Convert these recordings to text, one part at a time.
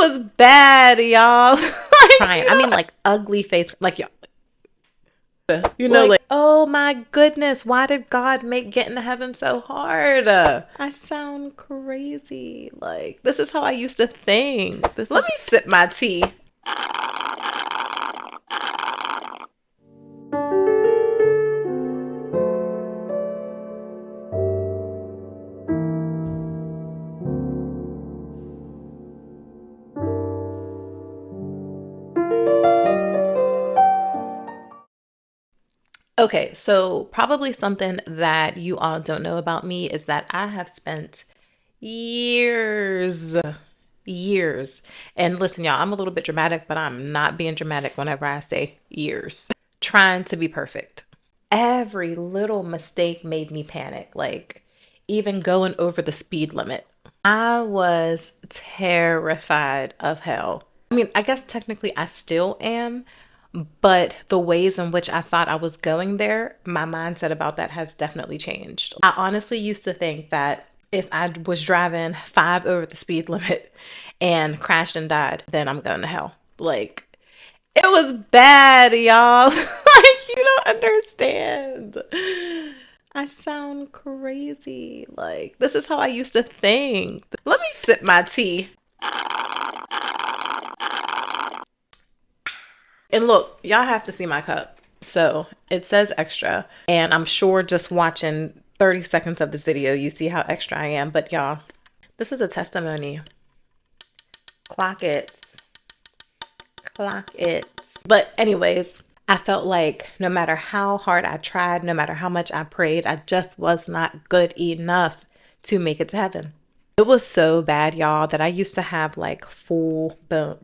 was bad, y'all. Crying. I mean, like ugly face. Like, y'all. Like, oh my goodness, why did God make getting to heaven so hard? I sound crazy. Like, this is how I used to think. Let me sip my tea. Okay, so probably something that you all don't know about me is that I have spent years, years. And listen, y'all, I'm a little bit dramatic, but I'm not being dramatic whenever I say years. Trying to be perfect. Every little mistake made me panic, like even going over the speed limit. I was terrified of hell. I mean, I guess technically I still am, but the ways in which I thought I was going there, my mindset about that has definitely changed. I honestly used to think that if I was driving 5 over the speed limit and crashed and died, then I'm going to hell. Like, it was bad, y'all. Like, you don't understand. I sound crazy. Like, this is how I used to think. Let me sip my tea. And look, y'all have to see my cup. So it says extra. And I'm sure just watching 30 seconds of this video, you see how extra I am. But y'all, this is a testimony. Clock it. Clock it. But anyways, I felt like no matter how hard I tried, no matter how much I prayed, I just was not good enough to make it to heaven. It was so bad, y'all, that I used to have like full blown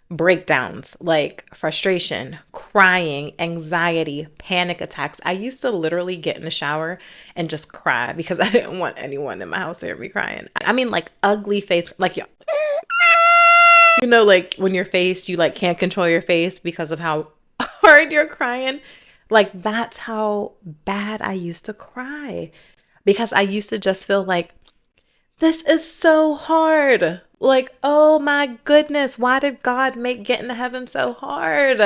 breakdowns, like frustration, crying, anxiety, panic attacks. I used to literally get in the shower and just cry because I didn't want anyone in my house to hear me crying. I mean, like ugly face, like like when your face, you like can't control your face because of how hard you're crying. Like that's how bad I used to cry because I used to just feel like this is so hard. Like, oh my goodness, why did God make getting to heaven so hard?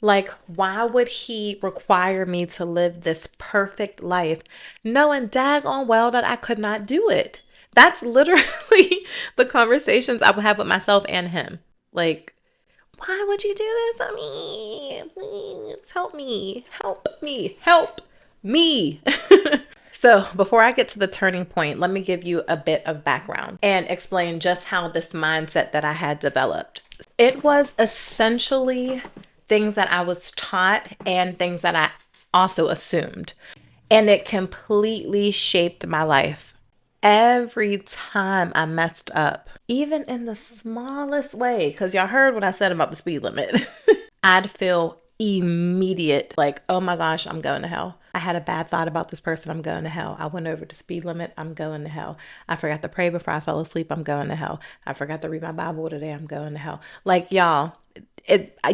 Like, why would he require me to live this perfect life knowing daggone well that I could not do it? That's literally the conversations I would have with myself and him. Like, why would you do this to me? Please help me. Help me. Help me. So before I get to the turning point, let me give you a bit of background and explain just how this mindset that I had developed. It was essentially things that I was taught and things that I also assumed. And it completely shaped my life. Every time I messed up, even in the smallest way, because y'all heard what I said about the speed limit, I'd feel immediate, like, oh my gosh, I'm going to hell. I had a bad thought about this person, I'm going to hell. I went over the speed limit, I'm going to hell. I forgot to pray before I fell asleep, I'm going to hell. I forgot to read my Bible today, I'm going to hell. Like, y'all,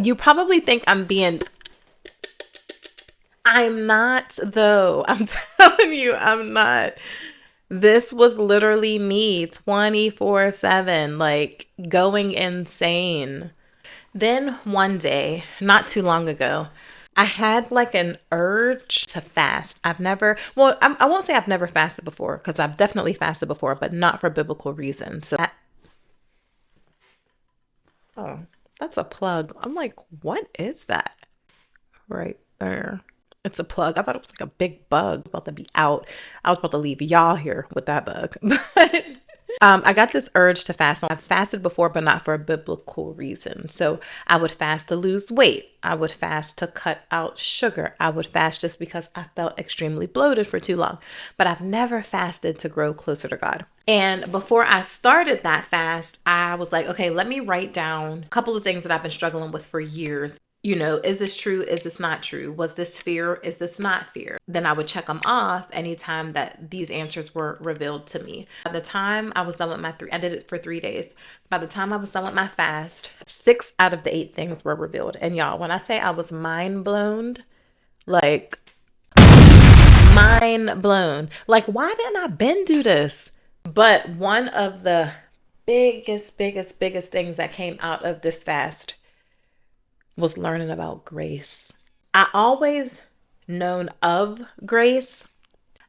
you probably think I'm not though. I'm telling you, I'm not. This was literally me 24/7, like going insane. Then one day, not too long ago, I had like an urge to fast. I won't say I've never fasted before because I've definitely fasted before, but not for biblical reasons. Oh, that's a plug. I'm like, what is that? Right there. It's a plug. I thought it was like a big bug about to be out. I was about to leave y'all here with that bug. But I got this urge to fast. I've fasted before, but not for a biblical reason. So I would fast to lose weight. I would fast to cut out sugar. I would fast just because I felt extremely bloated for too long. But I've never fasted to grow closer to God. And before I started that fast, I was like, okay, let me write down a couple of things that I've been struggling with for years. Is this true? Is this not true? Was this fear? Is this not fear? Then I would check them off anytime that these answers were revealed to me. By the time I was done with I did it for 3 days. By the time I was done with my fast, 6 out of the 8 things were revealed. And y'all, when I say I was mind blown, like mind blown. Like, why didn't I been do this? But one of the biggest things that came out of this fast was learning about grace. I always known of grace.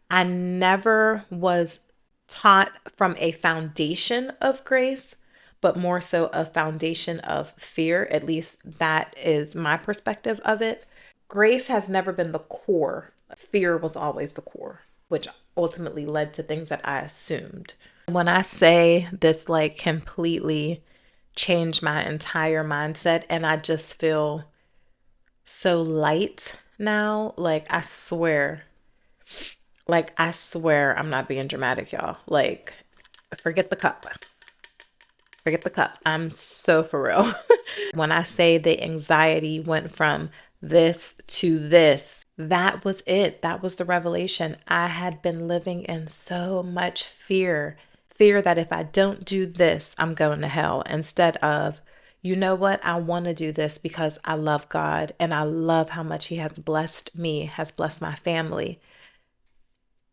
I never was taught from a foundation of grace, but more so a foundation of fear. At least that is my perspective of it. Grace has never been the core. Fear was always the core, which ultimately led to things that I assumed. When I say this, like, completely changed my entire mindset, and I just feel so light now. Like, I swear I'm not being dramatic, y'all. Like, forget the cup. Forget the cup. I'm so for real. When I say the anxiety went from this to this, that was it. That was the revelation. I had been living in so much fear. Fear that if I don't do this, I'm going to hell. Instead of, you know what? I want to do this because I love God and I love how much He has blessed me, has blessed my family.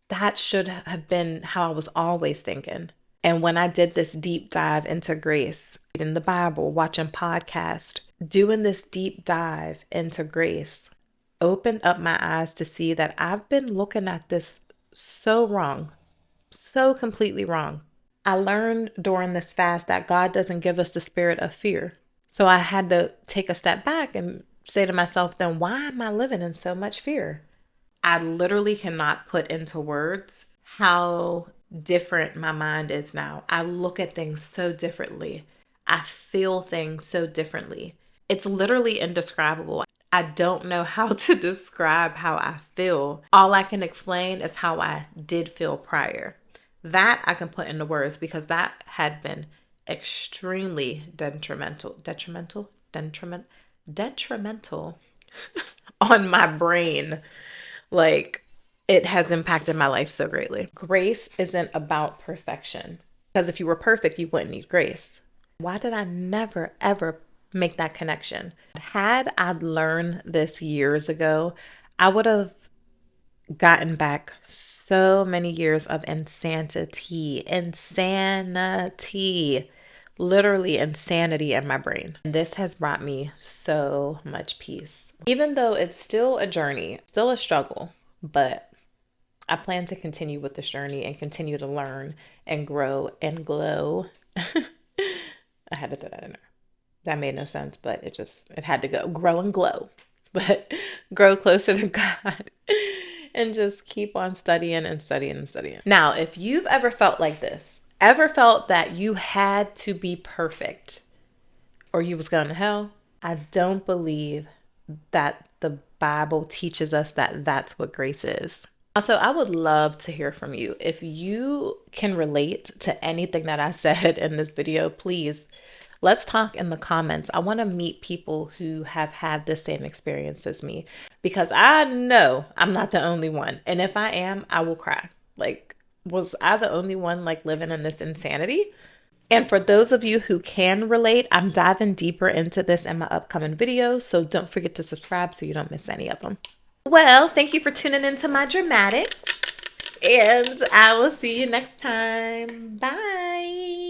That should have been how I was always thinking. And when I did this deep dive into grace, reading the Bible, watching podcasts, doing this deep dive into grace, opened up my eyes to see that I've been looking at this so wrong, so completely wrong. I learned during this fast that God doesn't give us the spirit of fear. So I had to take a step back and say to myself, then why am I living in so much fear? I literally cannot put into words how different my mind is now. I look at things so differently. I feel things so differently. It's literally indescribable. I don't know how to describe how I feel. All I can explain is how I did feel prior. That I can put into words because that had been extremely detrimental on my brain. Like, it has impacted my life so greatly. Grace isn't about perfection. Because if you were perfect, you wouldn't need grace. Why did I never, ever make that connection? Had I learned this years ago, I would have gotten back so many years of insanity, literally insanity in my brain. This has brought me so much peace. Even though it's still a journey, still a struggle, but I plan to continue with this journey and continue to learn and grow and glow. I had to throw that in there. That made no sense, but it had to go. Grow and glow, but grow closer to God and just keep on studying and studying and studying. Now, if you've ever felt like this, ever felt that you had to be perfect or you was going to hell, I don't believe that the Bible teaches us that that's what grace is. Also, I would love to hear from you. If you can relate to anything that I said in this video, please, let's talk in the comments. I want to meet people who have had the same experience as me because I know I'm not the only one. And if I am, I will cry. Like, was I the only one like living in this insanity? And for those of you who can relate, I'm diving deeper into this in my upcoming videos. So don't forget to subscribe so you don't miss any of them. Well, thank you for tuning into my dramatics, and I will see you next time. Bye.